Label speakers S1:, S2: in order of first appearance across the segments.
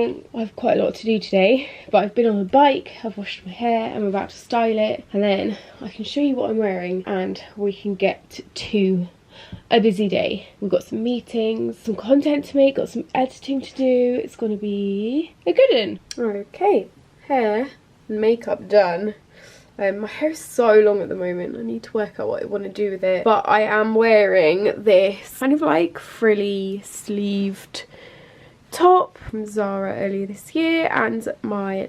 S1: morning. I have quite a lot to do today, but I've been on the bike, I've washed my hair, I'm about to style it, and then I can show you what I'm wearing and we can get to a busy day. We've got some meetings, some content to make, got some editing to do. It's gonna be a good one. Okay, hair and makeup done. My hair is so long at the moment. I need to work out what I want to do with it. But I am wearing this kind of like frilly sleeved top from Zara earlier this year, and my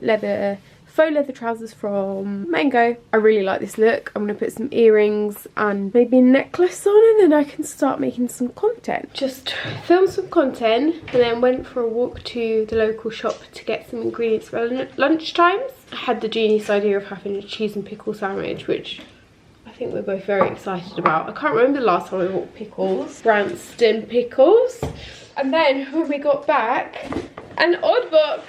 S1: faux leather trousers from Mango. I really like this look. I'm going to put some earrings and maybe a necklace on, and then I can start making some content. Just filmed some content and then went for a walk to the local shop to get some ingredients for lunchtimes. I had the genius idea of having a cheese and pickle sandwich, which I think we're both very excited about. I can't remember the last time I bought pickles. Branston pickles. And then when we got back, an Oddbox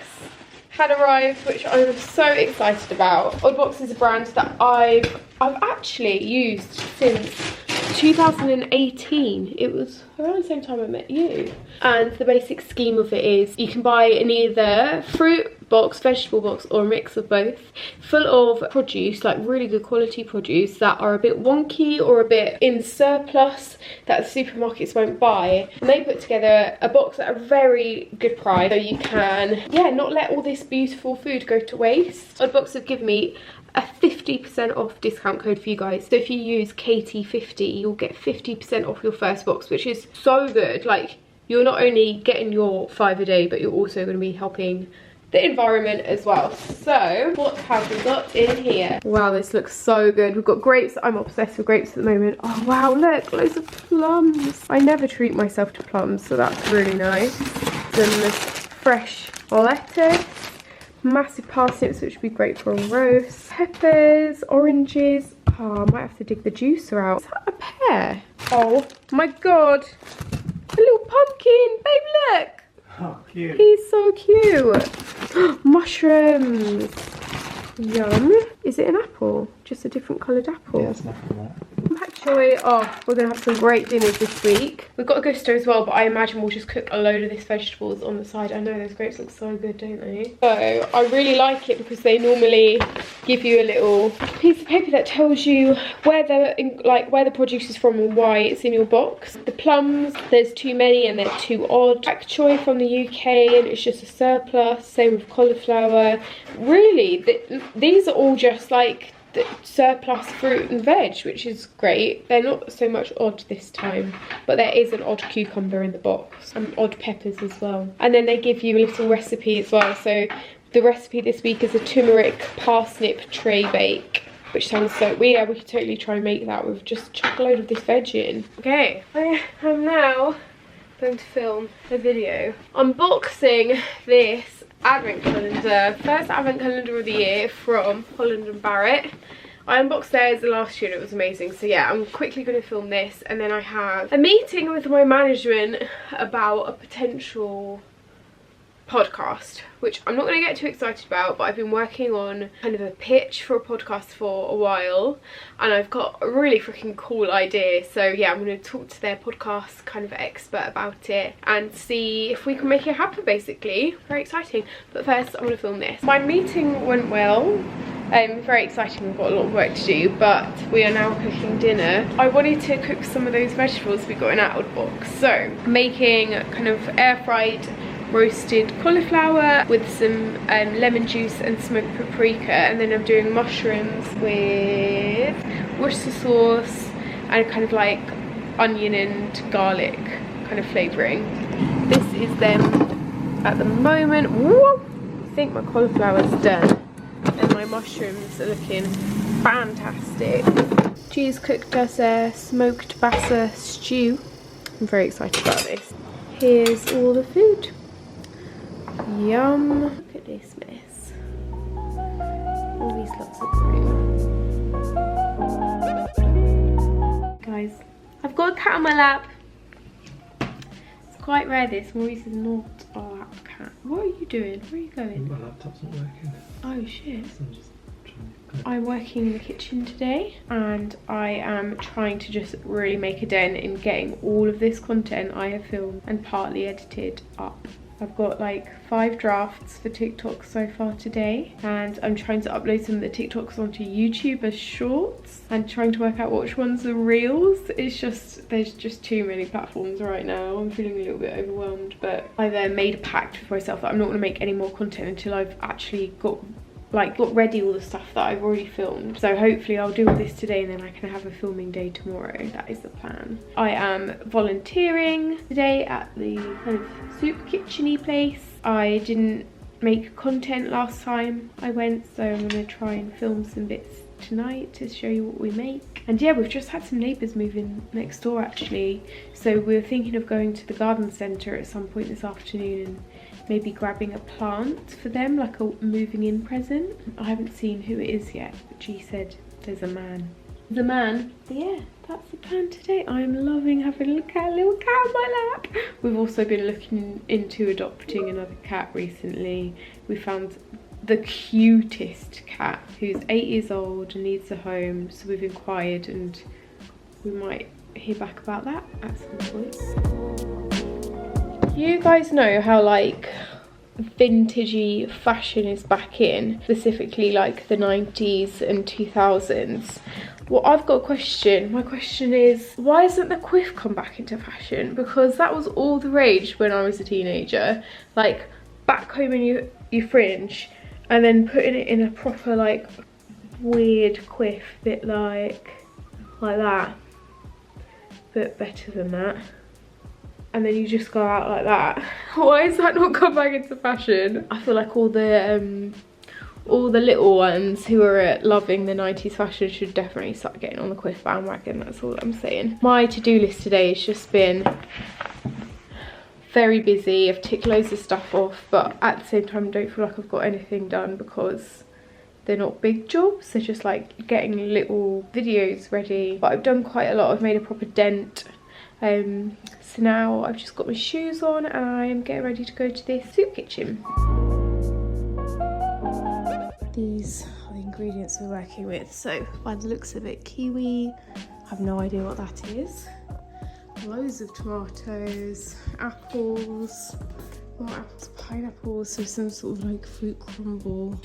S1: had arrived, which I was so excited about. Oddbox is a brand that I've actually used since 2018. It was around the same time I met you. And the basic scheme of it is you can buy in either fruit box, vegetable box, or a mix of both, full of produce, like really good quality produce that are a bit wonky or a bit in surplus that the supermarkets won't buy, and they put together a box at a very good price, so you can, yeah, not let all this beautiful food go to waste. Oddbox have given me a 50% off discount code for you guys, so if you use KT50 you'll get 50% off your first box, which is so good. Like, you're not only getting your 5 a day, but you're also going to be helping the environment as well. So what have we got in here? Wow, this looks so good. We've got grapes. I'm obsessed with grapes at the moment. Oh wow, look, loads of plums. I never treat myself to plums, so that's really nice. Some fresh lettuce, massive parsnips, which would be great for a roast, peppers, oranges. Oh, I might have to dig the juicer out. Is that a pear? Oh my god, a little pumpkin. Babe, look.
S2: Oh, cute.
S1: He's so cute. Mushrooms. Yum. Is it an apple? Just a different coloured apple?
S2: Yeah, it's an apple, right?
S1: Actually, oh, we're going to have some great dinners this week. We've got a gusto as well, but I imagine we'll just cook a load of this vegetables on the side. I know those grapes look so good, don't they? So I really like it because they normally give you a little piece of paper that tells you where the produce is from and why it's in your box. The plums, there's too many and they're too odd. Pak choy from the UK and it's just a surplus. Same with cauliflower. Really, these are all just like the surplus fruit and veg, which is great. They're not so much odd this time, but there is an odd cucumber in the box and odd peppers as well. And then they give you a little recipe as well. So the recipe this week is a turmeric parsnip tray bake, which sounds so weird. We could totally try and make that with just chuck a load of this veg in. Okay, I am now going to film a video unboxing this advent calendar, first advent calendar of the year from Holland & Barrett. I unboxed theirs last year and it was amazing, so yeah, I'm quickly going to film this, and then I have a meeting with my management about a potential podcast, which I'm not going to get too excited about, but I've been working on kind of a pitch for a podcast for a while and I've got a really freaking cool idea. So yeah, I'm going to talk to their podcast kind of expert about it and see if we can make it happen, basically. Very exciting. But first I'm going to film this. My meeting went well. Very exciting. We've got a lot of work to do, but we are now cooking dinner. I wanted to cook some of those vegetables we got in our box, so making kind of air fried roasted cauliflower with some lemon juice and smoked paprika, and then I'm doing mushrooms with Worcester sauce and kind of like onion and garlic kind of flavouring. This is them at the moment. Woo! I think my cauliflower's done and my mushrooms are looking fantastic. Cheese cooked as a smoked bassa stew. I'm very excited about this. Here's all the food. Yum. Look at this mess. All these lots of room. Guys, I've got a cat on my lap. It's quite rare this. Maurice is not our lap cat. What are you doing? Where are you going?
S2: My laptop's not working.
S1: Oh shit.
S2: So I'm just trying to...
S1: I'm working in the kitchen today and I am trying to just really make a dent in getting all of this content I have filmed and partly edited up. I've got like 5 drafts for TikTok so far today, and I'm trying to upload some of the TikToks onto YouTube as shorts and trying to work out which ones are reels. It's just, there's just too many platforms right now. I'm feeling a little bit overwhelmed, but I've made a pact with myself that I'm not going to make any more content until I've actually got ready all the stuff that I've already filmed. So hopefully I'll do all this today and then I can have a filming day tomorrow. That is the plan. I am volunteering today at the kind of soup kitchen-y place. I didn't make content last time I went, so I'm going to try and film some bits tonight to show you what we make. And yeah, we've just had some neighbours move in next door actually, so we're thinking of going to the garden centre at some point this afternoon and maybe grabbing a plant for them, like a moving in present. I haven't seen who it is yet, but she said there's a man. There's a man. But yeah, that's the plan today. I'm loving having a little cat on my lap. We've also been looking into adopting another cat recently. We found the cutest cat who's 8 years old and needs a home, so we've inquired and we might hear back about that at some point. You guys know how like vintagey fashion is back in, specifically like the 90s and 2000s. Well, I've got a question. My question is, why hasn't the quiff come back into fashion? Because that was all the rage when I was a teenager. Like back home in your fringe and then putting it in a proper like weird quiff, bit like that, but better than that. And then you just go out like that. Why has that not come back into fashion? I feel like all the little ones who are loving the 90s fashion should definitely start getting on the quiff bandwagon. That's all I'm saying. My to-do list today has just been very busy. I've ticked loads of stuff off, but at the same time I don't feel like I've got anything done because they're not big jobs. They're just like getting little videos ready. But I've done quite a lot. I've made a proper dent. So now I've just got my shoes on and I'm getting ready to go to this soup kitchen. These are the ingredients we're working with. So by the looks of it, kiwi, I have no idea what that is. Loads of tomatoes, apples, more apples, pineapples, so some sort of like fruit crumble.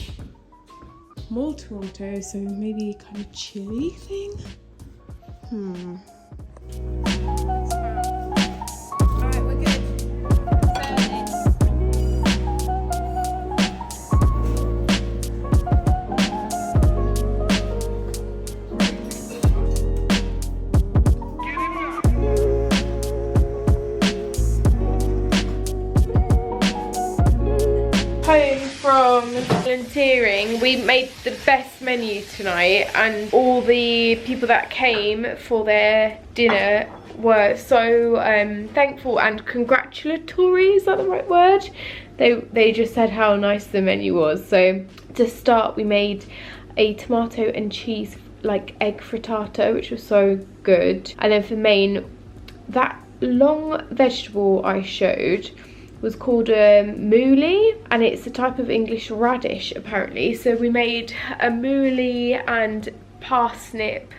S1: More tomatoes, so maybe a kind of chili thing. Home from volunteering, we made the best menu tonight and all the people that came for their dinner were so thankful and congratulatory, is that the right word? They just said how nice the menu was. So to start, we made a tomato and cheese like egg frittata, which was so good. And then for main, that long vegetable I showed was called a mooli, and it's a type of English radish apparently. So we made a mooli and parsnip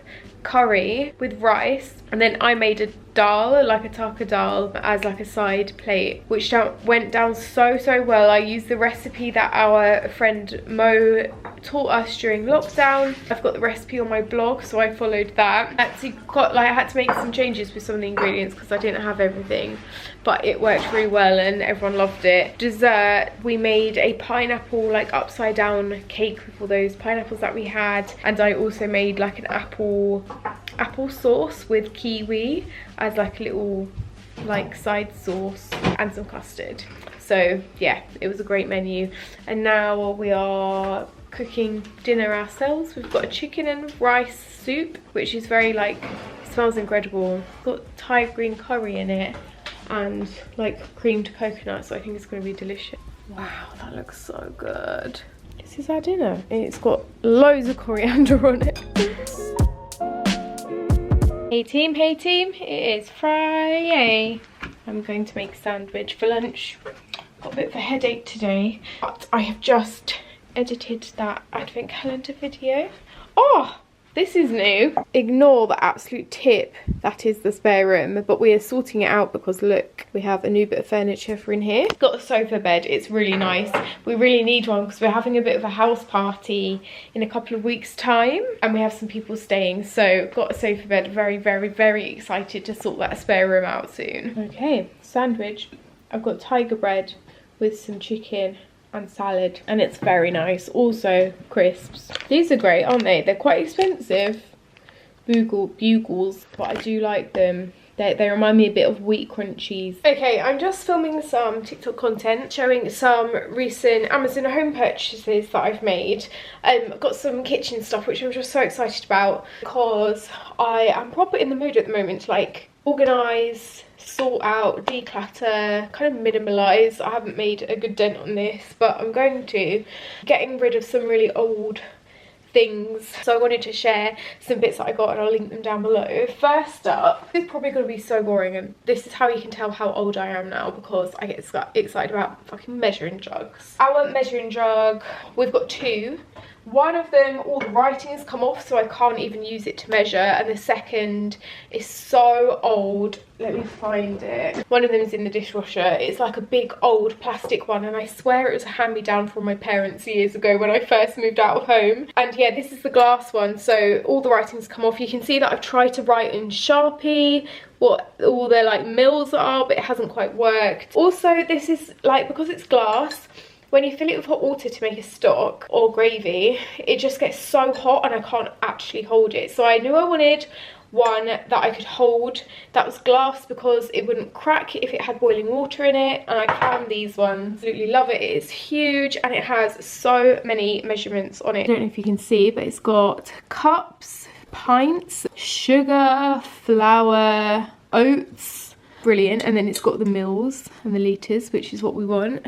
S1: curry with rice, and then I made a dal, like a taka dal, as like a side plate, which went down so well. I used the recipe that our friend Mo taught us during lockdown. I've got the recipe on my blog, so I followed that. I had to make some changes with some of the ingredients because I didn't have everything, but it worked really well and everyone loved it. Dessert, we made a pineapple like upside down cake with all those pineapples that we had, and I also made like an apple sauce with kiwi as like a little like side sauce and some custard. So yeah, it was a great menu. And now we are cooking dinner ourselves. We've got a chicken and rice soup, which is very like, smells incredible. It's got Thai green curry in it and like creamed coconut, so I think it's going to be delicious. Wow, that looks so good. This is our dinner. It's got loads of coriander on it. Hey team, it is Friday. I'm going to make a sandwich for lunch. Got a bit of a headache today, but I have just edited that advent calendar video. Oh, This is new. Ignore the absolute tip that is the spare room, but we are sorting it out because look, we have a new bit of furniture for in here. Got a sofa bed, it's really nice. We really need one because we're having a bit of a house party in a couple of weeks time and we have some people staying, so got a sofa bed. Very, very, very excited to sort that spare room out soon. Okay, sandwich. I've got tiger bread with some chicken and salad, and it's very nice. Also crisps. These are great, aren't they? They're quite expensive, bugles, but I do like them. They remind me a bit of wheat crunchies. Okay, I'm just filming some TikTok content showing some recent Amazon home purchases that I've made. I've got some kitchen stuff which I'm just so excited about because I am proper in the mood at the moment to like organise, sort out, declutter, kind of minimalise. I haven't made a good dent on this, but I'm going to. Getting rid of some really old things, so I wanted to share some bits that I got and I'll link them down below. First up, this is probably going to be so boring, and this is how you can tell how old I am now because I get excited about fucking measuring jugs. Our measuring jug, we've got two. One of them, all the writing's come off, so I can't even use it to measure, and the second is so old. Let me find it. One of them is in the dishwasher. It's like a big old plastic one, and I swear it was a hand-me-down from my parents years ago when I first moved out of home. And yeah, this is the glass one, so all the writing's come off. You can see that I've tried to write in Sharpie what all their like mils are, but it hasn't quite worked. Also, this is like, because it's glass, when you fill it with hot water to make a stock or gravy, it just gets so hot and I can't actually hold it. So I knew I wanted one that I could hold that was glass because it wouldn't crack if it had boiling water in it, and I found these ones. Absolutely love it. It is huge and it has so many measurements on it. I don't know if you can see, but it's got cups, pints, sugar, flour, oats. Brilliant. And then it's got the mils and the litres, which is what we want.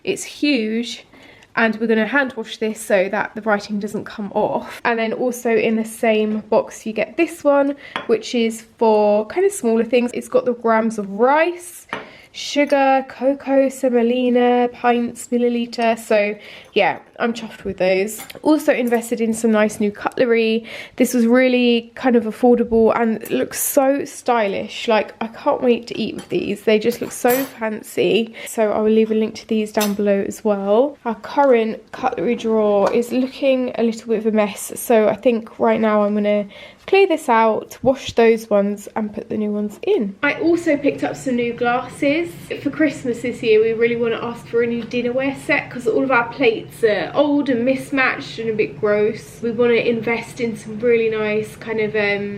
S1: It's huge, and we're going to hand wash this so that the writing doesn't come off. And then also in the same box you get this one, which is for kind of smaller things. It's got the grams of rice, sugar, cocoa, semolina, pints, milliliter. So yeah, I'm chuffed with those. Also invested in some nice new cutlery. This was really kind of affordable and it looks so stylish. Like, I can't wait to eat with these. They just look so fancy. So I will leave a link to these down below as well. Our current cutlery drawer is looking a little bit of a mess, so I think right now I'm gonna clear this out, wash those ones and put the new ones in. I also picked up some new glasses. For Christmas this year we really want to ask for a new dinnerware set because all of our plates are old and mismatched and a bit gross. We want to invest in some really nice kind of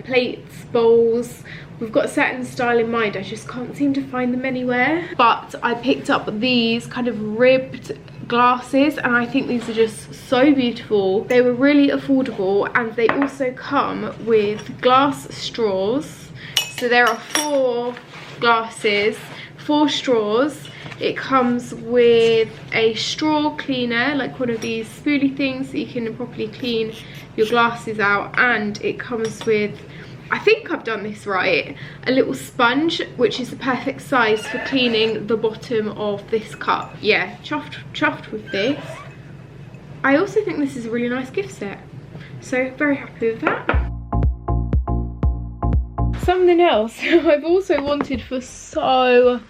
S1: plates, bowls. We've got a certain style in mind, I just can't seem to find them anywhere. But I picked up these kind of ribbed glasses and I think these are just so beautiful. They were really affordable and they also come with glass straws. So there are 4 glasses, 4 straws. It comes with a straw cleaner, like one of these spoolie things that you can properly clean your glasses out, and it comes with, I think I've done this right, a little sponge which is the perfect size for cleaning the bottom of this cup. Yeah, chuffed with this. I also think this is a really nice gift set, so very happy with that. Something else I've also wanted for so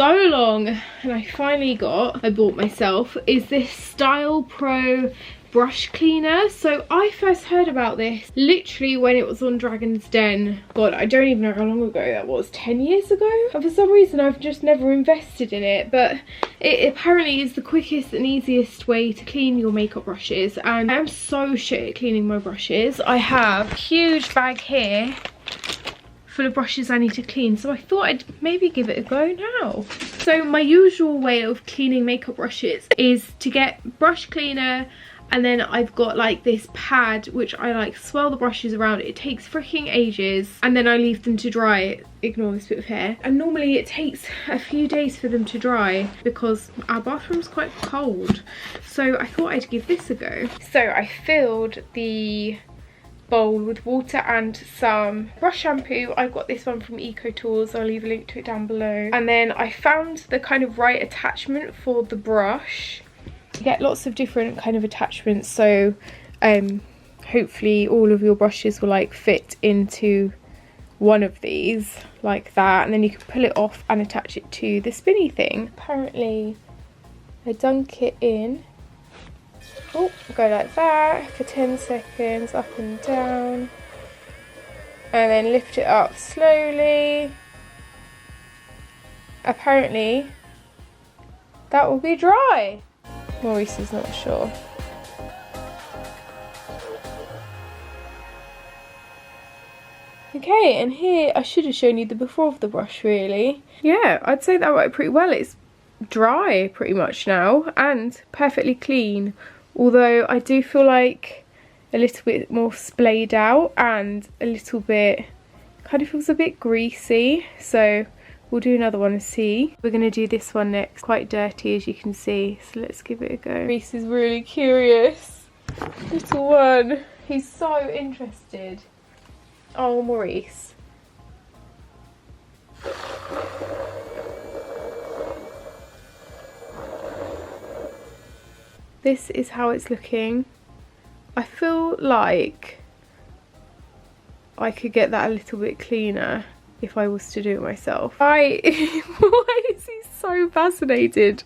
S1: long and I finally bought myself is this Style Pro brush cleaner. So I first heard about this literally when it was on Dragon's Den. God, I don't even know how long ago that was, 10 years ago? And for some reason I've just never invested in it, but it apparently is the quickest and easiest way to clean your makeup brushes, and I am so shit at cleaning my brushes. I have a huge bag here full of brushes I need to clean, so I thought I'd maybe give it a go now. So my usual way of cleaning makeup brushes is to get brush cleaner, and then I've got like this pad which I like swirl the brushes around. It takes freaking ages, and then I leave them to dry. Ignore this bit of hair. And normally it takes a few days for them to dry because our bathroom's quite cold, so I thought I'd give this a go. So I filled the bowl with water and some brush shampoo. I got this one from Eco Tools, I'll leave a link to it down below. And then I found the kind of right attachment for the brush. You get lots of different kind of attachments, so kind hopefully all of your brushes will like fit into one of these like that, and then you can pull it off and attach it to the spinny thing. Apparently I dunk it in, oh, go like that for 10 seconds, up and down, and then lift it up slowly. Apparently that will be dry. Maurice is not sure. Okay, and here I should have shown you the before of the brush really. Yeah, I'd say that worked pretty well. It's dry pretty much now and perfectly clean, although I do feel like a little bit more splayed out and a little bit, kind of feels a bit greasy, so we'll do another one and see. We're going to do this one next. Quite dirty as you can see, so let's give it a go. Reese is really curious. Little one. He's so interested. Oh, Maurice. This is how it's looking. I feel like I could get that a little bit cleaner if I was to do it myself. Why is he so fascinated?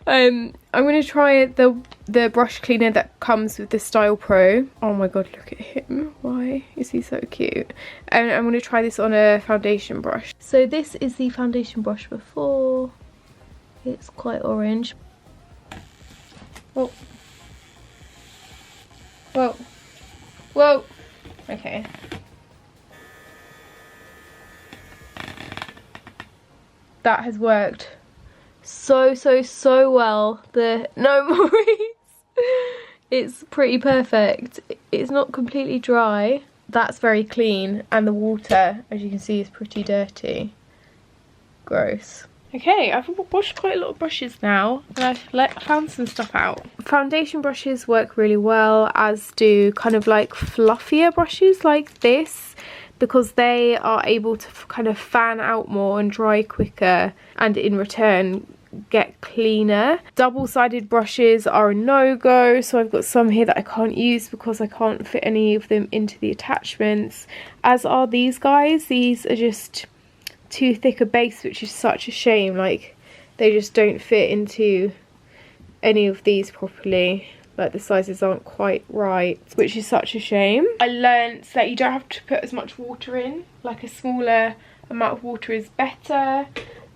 S1: I'm going to try the brush cleaner that comes with the Style Pro. Oh my god, look at him. Why is he so cute? And I'm going to try this on a foundation brush. So this is the foundation brush before. It's quite orange. Whoa. Whoa. Whoa. Okay. That has worked so well. No, Maurice, it's pretty perfect. It's not completely dry. That's very clean, and the water, as you can see, is pretty dirty. Gross. Okay, I've washed quite a lot of brushes now, and I've found some stuff out. Foundation brushes work really well, as do kind of like fluffier brushes like this, because they are able to kind of fan out more and dry quicker, and in return get cleaner. Double-sided brushes are a no-go, so I've got some here that I can't use because I can't fit any of them into the attachments, as are these guys. These are just too thick a base, which is such a shame. Like, they just don't fit into any of these properly. Like, the sizes aren't quite right, which is such a shame. I learned that you don't have to put as much water in. Like, a smaller amount of water is better.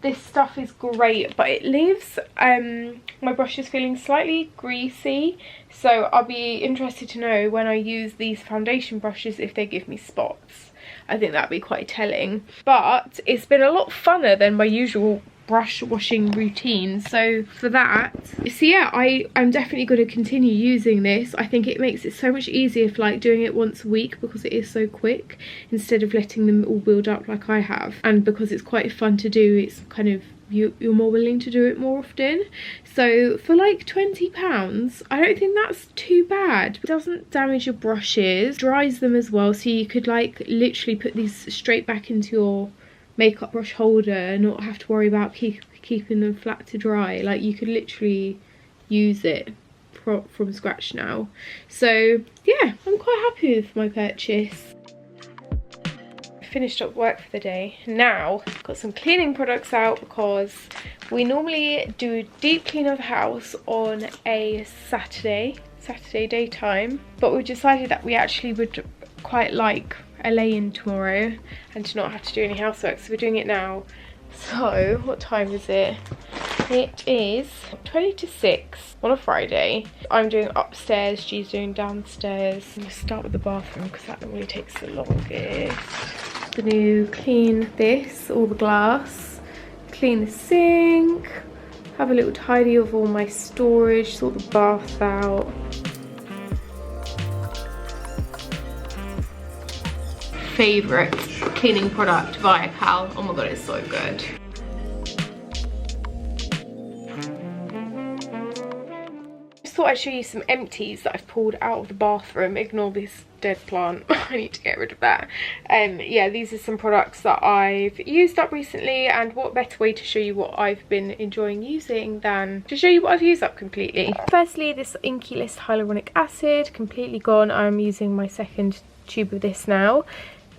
S1: This stuff is great, but it leaves my brushes feeling slightly greasy, so I'll be interested to know when I use these foundation brushes if they give me spots. I think that'd be quite telling. But it's been a lot funner than my usual brush washing routine, so for that, so yeah, I'm definitely going to continue using this. I think it makes it so much easier for like doing it once a week, because it is so quick instead of letting them all build up like I have, and because it's quite fun to do, it's kind of you're more willing to do it more often. So for like £20, I don't think that's too bad. It doesn't damage your brushes, dries them as well, so you could like literally put these straight back into your makeup brush holder and not have to worry about keeping them flat to dry. Like, you could literally use it from scratch now. So yeah, I'm quite happy with my purchase. Finished up work for the day. Now got some cleaning products out, because we normally do a deep clean of the house on a Saturday daytime, but we decided that we actually would quite like a lay-in tomorrow and to not have to do any housework, so we're doing it now. So what time is it? It is 20 to 6 on a Friday. I'm doing upstairs, she's doing downstairs. I'm gonna start with the bathroom because that normally takes the longest. I'm gonna clean this, all the glass, clean the sink, have a little tidy of all my storage, sort the bath out. Favourite cleaning product, Viacal. Oh my god, it's so good. just thought I'd show you some empties that I've pulled out of the bathroom. Ignore this dead plant. I need to get rid of that. Yeah, these are some products that I've used up recently, and what better way to show you what I've been enjoying using than to show you what I've used up completely. Firstly, this Inky List hyaluronic acid, completely gone. I'm using my second tube of this now.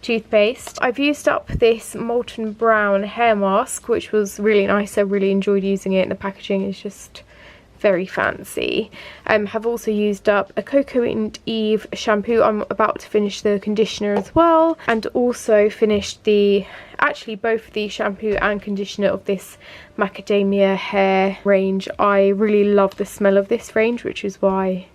S1: Toothpaste. I've used up this Molten Brown hair mask, which was really nice. I really enjoyed using it, and the packaging is just very fancy. Have also used up a Cocoa and Eve shampoo. I'm about to finish the conditioner as well, and also finished actually both the shampoo and conditioner of this macadamia hair range. I really love the smell of this range, which is why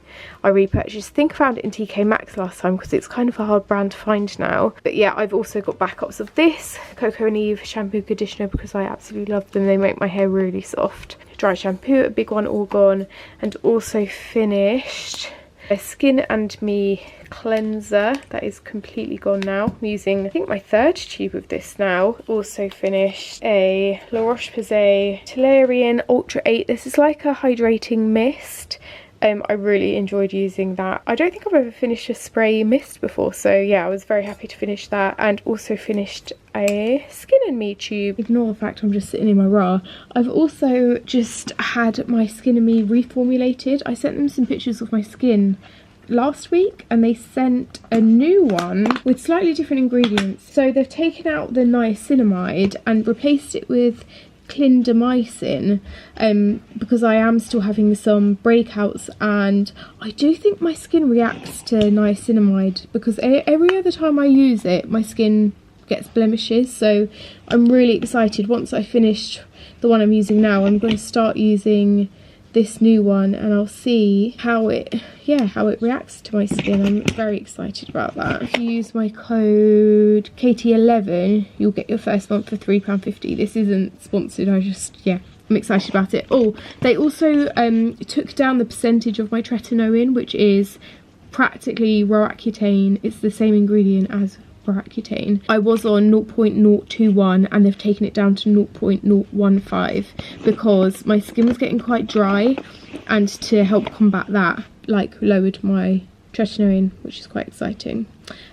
S1: I repurchased. I think I found it in TK Maxx last time because it's kind of a hard brand to find now. But yeah, I've also got backups of this Cocoa and Eve shampoo conditioner because I absolutely love them. They make my hair really soft. Dry shampoo, a big one, all gone. And also finished a Skin and Me cleanser that is completely gone now. I'm using, I think, my third tube of this now. Also finished a La Roche-Posay Tolerian Ultra 8. This is like a hydrating mist. I really enjoyed using that. I don't think I've ever finished a spray mist before, so yeah, I was very happy to finish that. And also finished a Skin and Me tube. Ignore the fact I'm just sitting in my bra. I've also just had my Skin and Me reformulated. I sent them some pictures of my skin last week, and they sent a new one with slightly different ingredients. So they've taken out the niacinamide and replaced it with clindamycin, because I am still having some breakouts, and I do think my skin reacts to niacinamide because every other time I use it my skin gets blemishes. So I'm really excited. Once I finish the one I'm using now, I'm going to start using this new one, and I'll see how it reacts to my skin. I'm very excited about that. If you use my code KT11, you'll get your first month for £3.50. This isn't sponsored, I'm excited about it. Oh, they also took down the percentage of my tretinoin, which is practically Roaccutane. It's the same ingredient as Roaccutane. I was on 0.021 and they've taken it down to 0.015 because my skin was getting quite dry, and to help combat that, like, lowered my tretinoin, which is quite exciting.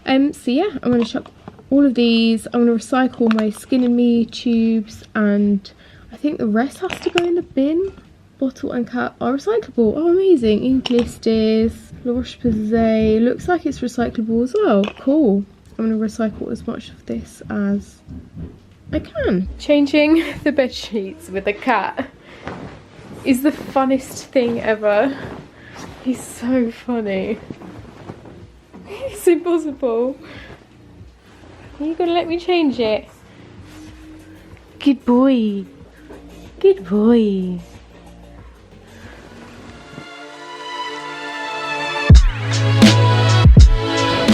S1: So yeah, I'm going to chuck all of these. I'm going to recycle my Skin and Me tubes, and I think the rest has to go in the bin. Bottle and cap are recyclable. Oh, amazing. Ink List is La Roche-Posay. Looks like it's recyclable as well. Cool. I'm going to recycle as much of this as I can. Changing the bed sheets with a cat is the funnest thing ever. He's so funny. It's impossible. Are you going to let me change it? Good boy. Good boy.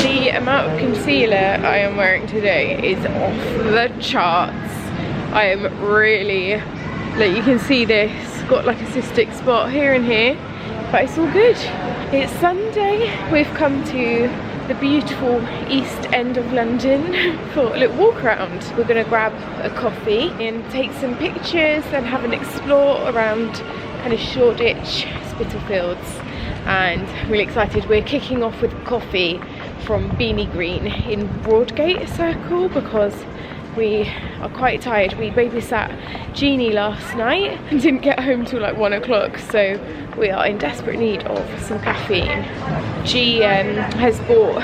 S1: The amount of concealer I am wearing today is off the charts. I am really, like, you can see this, got like a cystic spot here and here, but it's all good. It's Sunday. We've come to the beautiful east end of London for a little walk around. We're gonna grab a coffee and take some pictures and have an explore around kind of Shoreditch, Spitalfields, and really excited. We're kicking off with coffee from Beanie Green in Broadgate Circle because we are quite tired. We babysat Jeannie last night and didn't get home till like 1 o'clock, so we are in desperate need of some caffeine. G has bought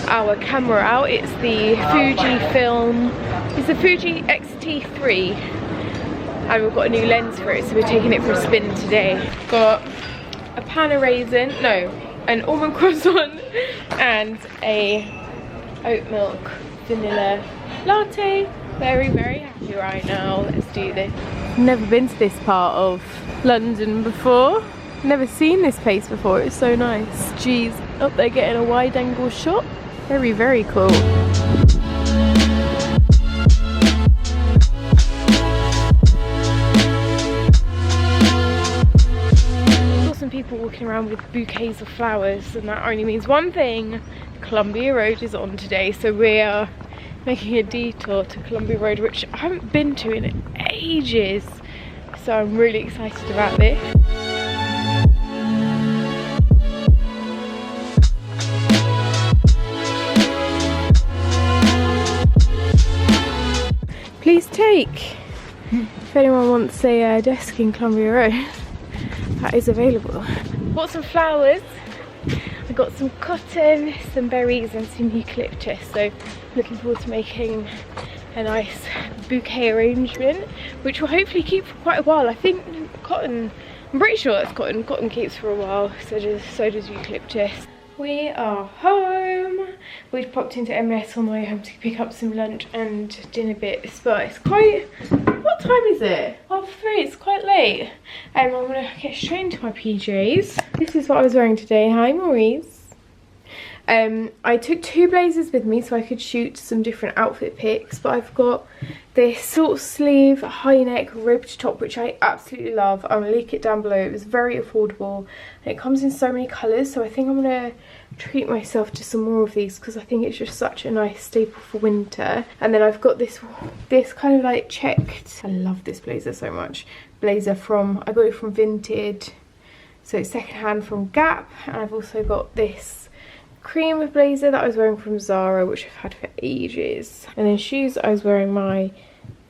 S1: our camera out. It's the Fujifilm, it's the Fuji X-T3, and we've got a new lens for it, so we're taking it for a spin today. Got a pan of raisin, no, an almond croissant and a oat milk vanilla latte. Very, very happy right now. Let's do this. Never been to this part of London before. Never seen this place before. It's so nice. Jeez, up there getting a wide angle shot. Very, very cool. People walking around with bouquets of flowers, and that only means one thing: Columbia Road is on today. So we are making a detour to Columbia Road, which I haven't been to in ages, so I'm really excited about this. take. If anyone wants a desk in Columbia Road, that is available. Bought some flowers. I got some cotton, some berries and some eucalyptus, so looking forward to making a nice bouquet arrangement, which will hopefully keep for quite a while. I think cotton, I'm pretty sure that's cotton. Cotton keeps for a while, so does eucalyptus. We are home. We've popped into M&S on the way home to pick up some lunch and dinner bits, but it's quite, what time is it? 3:30, it's quite late. I'm gonna get straight into my PJs. This is what I was wearing today. Hi Maurice. I took 2 blazers with me so I could shoot some different outfit pics, but I've got this short sleeve high neck ribbed top which I absolutely love. I'm gonna link it down below. It was very affordable and it comes in so many colours, so I think I'm gonna treat myself to some more of these because I think it's just such a nice staple for winter. And then I've got this kind of like checked, I love this blazer so much, blazer from, I got it from Vinted, so it's secondhand from Gap. And I've also got this cream blazer that I was wearing from Zara, which I've had for ages. And then shoes, I was wearing my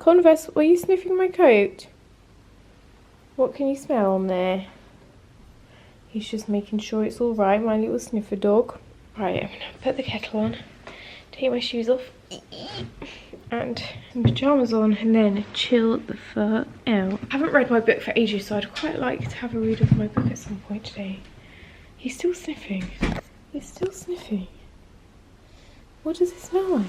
S1: Converse. Were you sniffing my coat? What can you smell on there? He's just making sure it's all right, my little sniffer dog. Right, I'm gonna put the kettle on, take my shoes off, and some pyjamas on, and then chill the fuck out. I haven't read my book for ages, so I'd quite like to have a read of my book at some point today. He's still sniffing. He's still sniffing. What does it smell like?